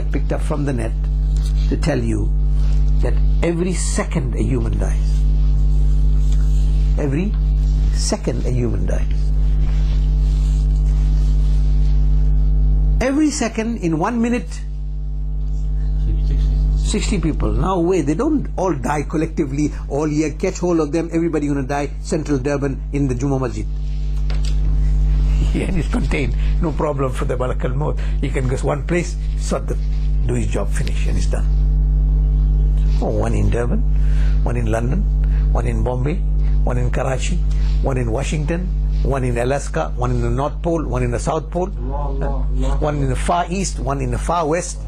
I picked up from the net to tell you that every second a human dies. Every second a human dies. Every second, in 1 minute, 60 people. Now wait, they don't all die collectively all year. Catch hold of them, everybody gonna die. Central Durban in the Jummah Masjid. And it's contained, no problem for the Malak al-Maut. He can go one place, do his job, finish, and it's done. Oh, one in Durban, one in London, one in Bombay, one in Karachi, one in Washington, one in Alaska, one in the North Pole, one in the South Pole, one in the Far East, one in the Far West,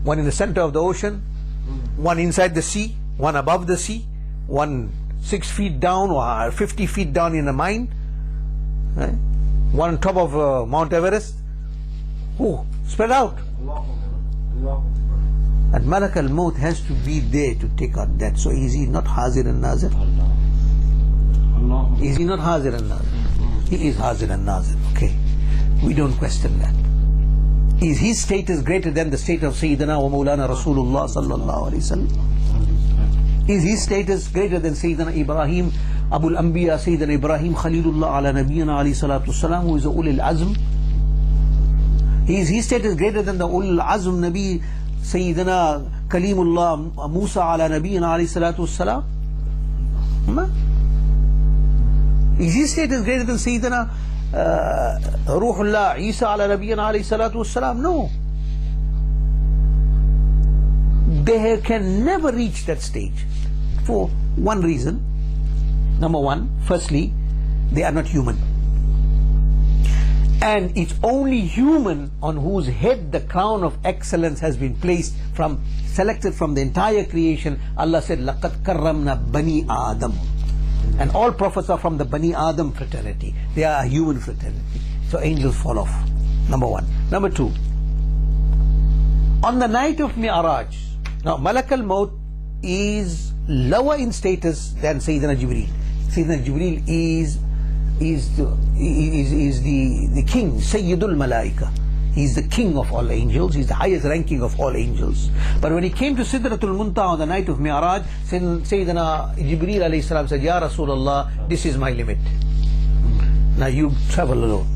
one in the center of the ocean, one inside the sea, one above the sea, one 6 feet down or 50 feet down in a mine, right? One on top of Mount Everest. Oh, spread out. And Malak al-Maut has to be there to take out that. So is he not haazir and naazir? Is he not haazir and naazir? He is haazir and naazir. Okay, we don't question that. Is his status greater than the state of Sayyidina wa Mawlana Rasulullah sallallahu alayhi wa sallam? Is his status greater than Sayyidina Ibrahim, Abul Anbiya, Sayyidina Ibrahim Khalilullah ala Nabiyyina alayhi salatu wasalam, who is a ulil azm? Is his status greater than the ulil azm Nabi Sayyidina Kalimullah Musa ala Nabiyyina alayhi salatu wasalam? Is his status greater than Sayyidina Ruhullah Isa ala Nabiyyina alayhi salatu wasalam? No. They can never reach that stage for one reason. Number one, firstly, they are not human. And it's only human on whose head the crown of excellence has been placed, selected from the entire creation. Allah said, لَقَدْ كَرَّمْنَا بَنِي Adam. And all prophets are from the Bani Adam fraternity. They are a human fraternity. So angels fall off. Number one. Number two, on the night of Mi'raj, now Malak al-Maut is lower in status than Sayyidina Jibreel. Sayyidina Jibreel is the king, Sayyidul Malaika. He's the king of all angels. He's the highest ranking of all angels. But when he came to Sidratul Muntaha on the night of Mi'raj, Sayyidina Jibreel alayhi salam said, Ya Rasulullah, this is my limit. Now you travel alone.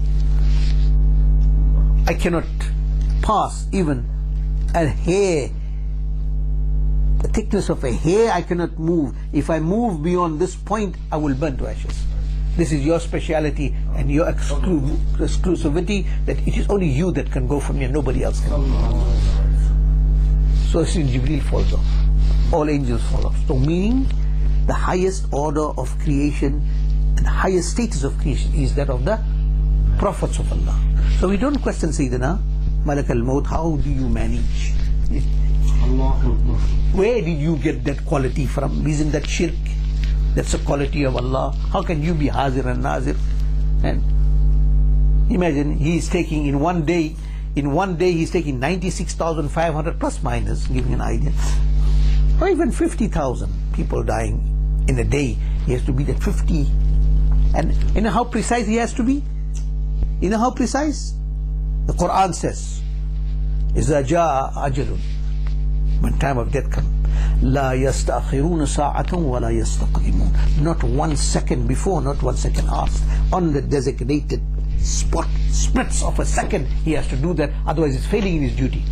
I cannot pass even a hair, the thickness of a hair. I cannot move. If I move beyond this point, I will burn to ashes. This is your speciality and your exclusivity, that it is only you that can go from here, nobody else can. So Jibreel falls off. All angels fall off. So meaning the highest order of creation and the highest status of creation is that of the prophets of Allah. So we don't question Sayyidina Malak al-Maut, how do you manage? Where did you get that quality from? Isn't that shirk? That's a quality of Allah. How can you be haazir and naazir? And imagine he is taking in one day he's taking 96,500 plus minus, giving an idea, or even 50,000 people dying in a day. He has to be that 50. And you know how precise he has to be? You know how precise? The Qur'an says, إِذَا جَاءَ أَجَلٌ, when time of death comes, لَا يَسْتَأْخِرُونَ سَاعَةً وَلَا يَسْتَقْدِمُونَ. Not 1 second before, not 1 second after. On the designated spot, splits of a second, he has to do that, otherwise he's failing in his duty.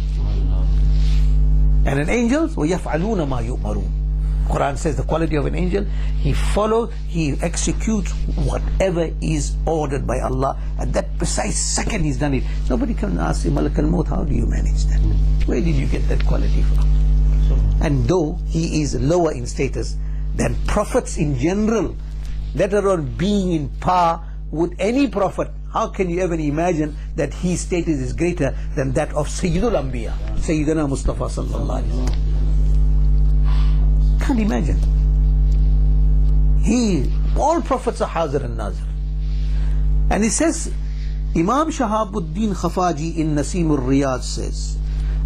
And an angel, وَيَفْعَلُونَ مَا يُؤْمَرُونَ. Quran says the quality of an angel, he follows, he executes whatever is ordered by Allah. At that precise second he's done it. Nobody can ask him, Malak al-Maut, how do you manage that? Where did you get that quality from? And though he is lower in status than prophets in general, let alone being in par with any prophet, how can you ever imagine that his status is greater than that of Sayyidul Anbiya, Sayyidina Mustafa sallallahu alaihi wasallam? Can't imagine. All prophets are haazir and naazir. And he says, Imam Shahabuddin Khafaji in Nasim al-Riyad says,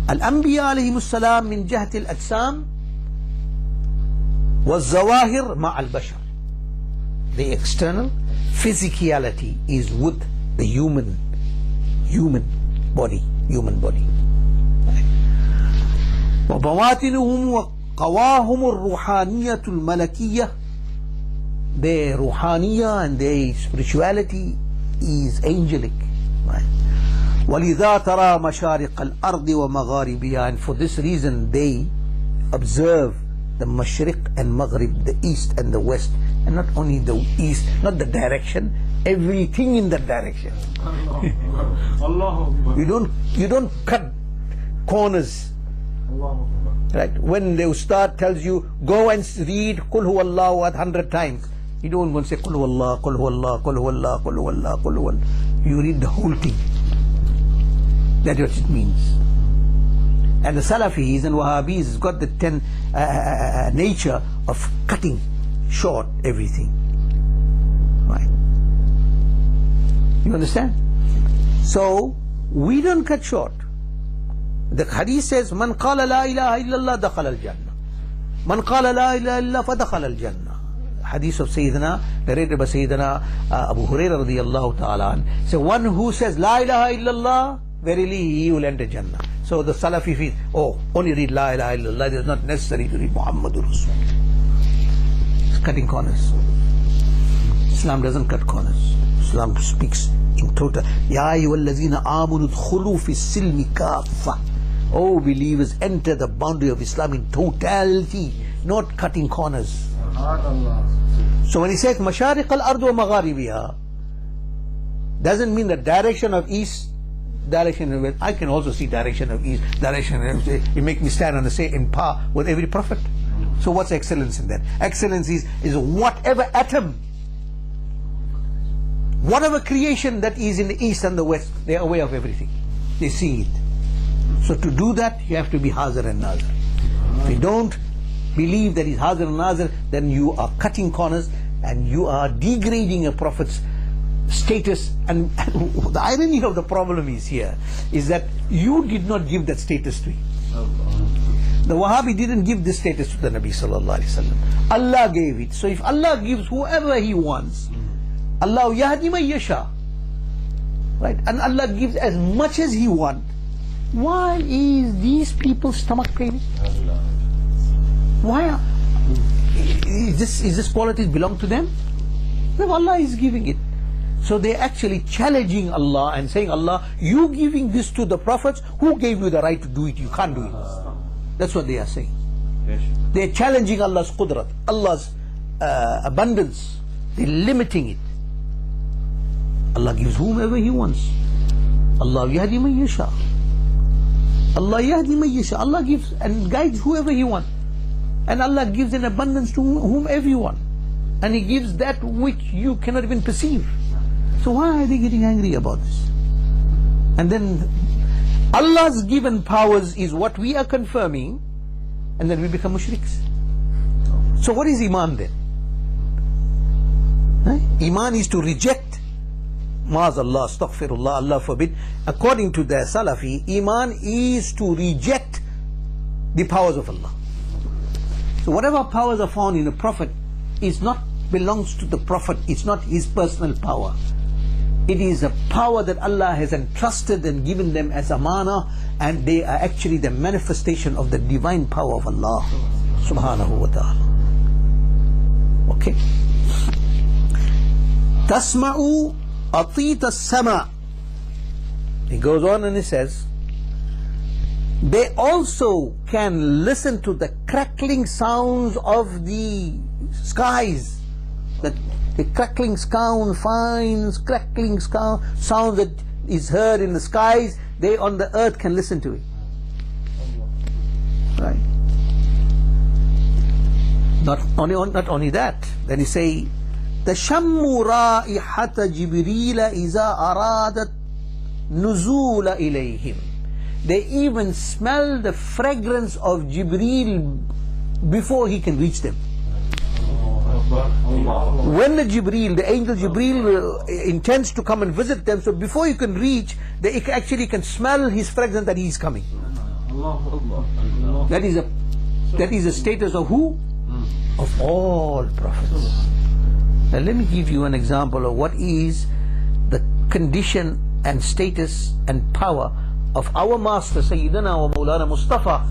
Al-Anbiya alayhimus salam min jahat al-ajsam was-zawahir ma-al-bashar. The external physicality is with the human body. وبواطنهم وقواهم الروحانية الملكية. Their ruhaniya and their spirituality is angelic. Right? وَلِذَا تَرَى مَشَارِقَ الْأَرْضِ وَمَغَارِبِهَا. And for this reason they observe the mashriq and maghrib, the east and the west, and not only the east, not the direction, everything in that direction. You don't cut corners. Right? When the ustad tells you go and read Qul Huwallahu 100 times, you don't want to say Qul Huwallah, Qul Huwallah, Qul Huwallah, Qul Huwallah, Qul Huwallah. You read the whole thing. That's what it means. And the Salafis and Wahhabis got the nature of cutting short everything. Right? You understand? So we don't cut short. The hadith says, Man qala la ilaha illallah dakhala al-jannah. Man qala la ilaha illallah fadakhala al-jannah. Hadith of Sayyidina, narrated by Sayyidina Abu Hurairah radiyallahu ta'ala. So one who says la ilaha illallah, verily he will enter Jannah. So the Salafi feels, oh, only read la ilaha illallah, it is not necessary to read Muhammadur Rasool. It's cutting corners. Islam doesn't cut corners. Islam speaks in total. Ya ayyuhallazina amanu dkhulu fi silmi kaffa. Oh believers, enter the boundary of Islam in totality, not cutting corners. So when he says mashariq al-ard wa magharibiha, doesn't mean the direction of east, direction of west. I can also see direction of east, direction of west. It makes me stand on the same par with every prophet. So what's excellence in that? Excellence is whatever atom, whatever creation that is in the east and the west, they are aware of everything. They see it. So to do that, you have to be haazir and naazir. If you don't believe that he's haazir and naazir, then you are cutting corners and you are degrading a prophet's status. And the irony of the problem is here, is that you did not give that status to him. The Wahhabi didn't give this status to the Nabi sallallahu alaihi wasallam. Allah gave it. So if Allah gives whoever he wants, allahu yahdi man yasha, right? And Allah gives as much as he wants. Why is these people's stomach paining? Why is this qualities belong to them? No, Allah is giving it. So they're actually challenging Allah and saying, Allah, you giving this to the prophets, who gave you the right to do it? You can't do it. That's what they are saying. They're challenging Allah's qudrat, Allah's abundance. They're limiting it. Allah gives whomever he wants. Allah yahdi man yasha. Allah yahdi man yasha. Allah gives and guides whoever he wants. And Allah gives in abundance to whomever you want. And he gives that which you cannot even perceive. So why are they getting angry about this? And then Allah's given powers is what we are confirming, and then we become mushriks. So what is Iman then? Iman is to reject, Maazallah, astaghfirullah, Allah forbid. According to the Salafi, Iman is to reject the powers of Allah. So whatever powers are found in a prophet is not belongs to the prophet. It's not his personal power. It is a power that Allah has entrusted and given them as amana, and they are actually the manifestation of the divine power of Allah subhanahu wa ta'ala. Okay. Tasma'u atita sama. He goes on and he says, they also can listen to the crackling sounds of the skies. The crackling sound, fine crackling sound that is heard in the skies, they on the earth can listen to it. Right? Not only that, then he say, تشم رائحة جبريل إذا أرادت نزول إليهم. They even smell the fragrance of Jibreel before he can reach them. When the angel Jibreel intends to come and visit them, so before you can reach, they actually can smell his fragrance that he is coming. That is a status of who? Of all prophets. Now let me give you an example of what is the condition and status and power of our master Sayyidina wa Mawlana Mustafa